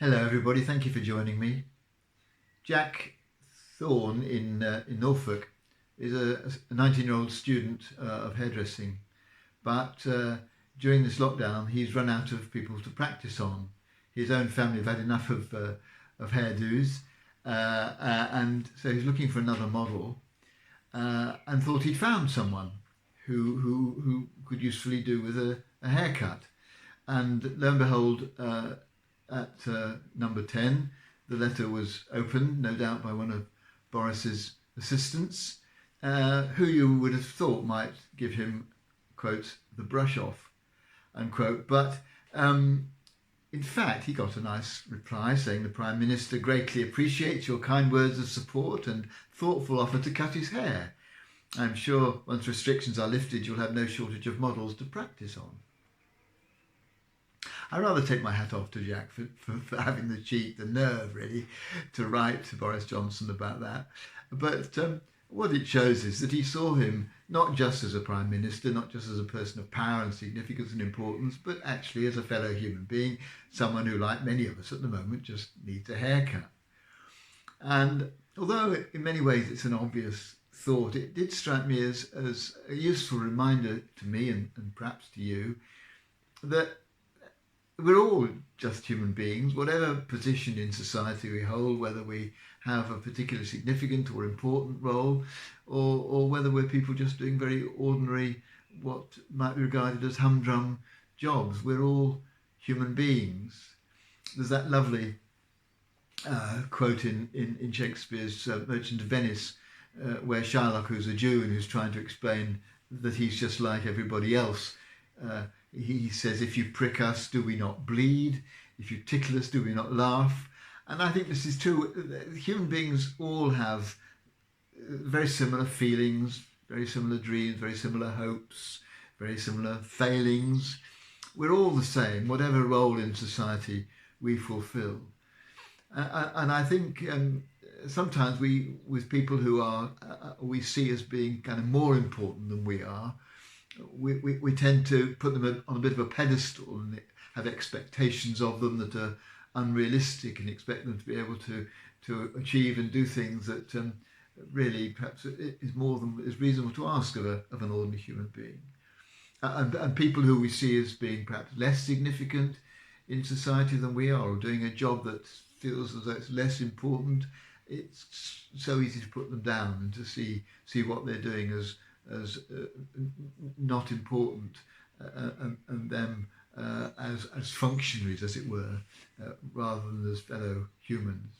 Hello everybody, thank you for joining me. Jack Thorne in Norfolk is a 19-year-old student of hairdressing, but during this lockdown he's run out of people to practice on. His own family have had enough of hairdos, and so he's looking for another model, and thought he'd found someone who could usefully do with a haircut. And lo and behold, at number 10, the letter was opened, no doubt by one of Boris's assistants, who you would have thought might give him, quote, the brush off, unquote. But in fact, he got a nice reply saying the Prime Minister greatly appreciates your kind words of support and thoughtful offer to cut his hair. I'm sure once restrictions are lifted, you'll have no shortage of models to practice on. I'd rather take my hat off to Jack for having the cheek, the nerve really, to write to Boris Johnson about that. But what it shows is that he saw him not just as a Prime Minister, not just as a person of power and significance and importance, but actually as a fellow human being, someone who, like many of us at the moment, just needs a haircut. And although in many ways it's an obvious thought, it did strike me as a useful reminder to me and perhaps to you that we're all just human beings, whatever position in society we hold, whether we have a particularly significant or important role, or whether we're people just doing very ordinary, what might be regarded as humdrum jobs. We're all human beings. There's that lovely quote in Shakespeare's Merchant of Venice, where Shylock, who's a Jew and who's trying to explain that he's just like everybody else, he says, if you prick us, do we not bleed? If you tickle us, do we not laugh? And I think this is true. Human beings all have very similar feelings, very similar dreams, very similar hopes, very similar failings. We're all the same, whatever role in society we fulfill. And I think sometimes with people who are we see as being kind of more important than we are, we tend to put them on a bit of a pedestal and have expectations of them that are unrealistic, and expect them to be able to achieve and do things that really perhaps is more than is reasonable to ask of an ordinary human being. And people who we see as being perhaps less significant in society than we are, or doing a job that feels as though it's less important, it's so easy to put them down and to see what they're doing as not important, and them as functionaries, as it were, rather than as fellow humans.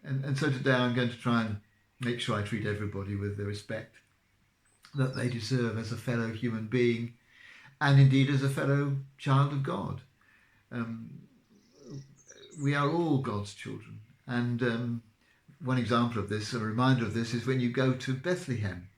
And so today I'm going to try and make sure I treat everybody with the respect that they deserve as a fellow human being, and indeed as a fellow child of God. We are all God's children, and one example of this, a reminder of this, is when you go to Bethlehem.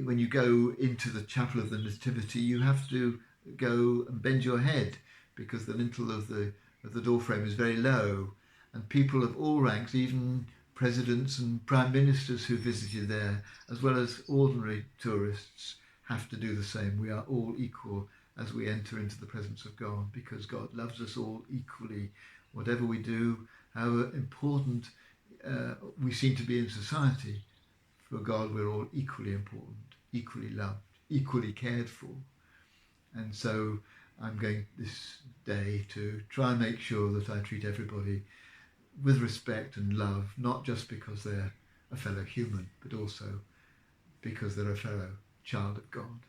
When you go into the chapel of the Nativity, you have to go and bend your head because the lintel of the doorframe is very low, and people of all ranks, even presidents and prime ministers who visited there, as well as ordinary tourists, have to do the same. We are all equal as we enter into the presence of God, because God loves us all equally. Whatever we do, however important we seem to be in society, for God we're all equally important, equally loved, equally cared for. And so I'm going this day to try and make sure that I treat everybody with respect and love, not just because they're a fellow human, but also because they're a fellow child of God.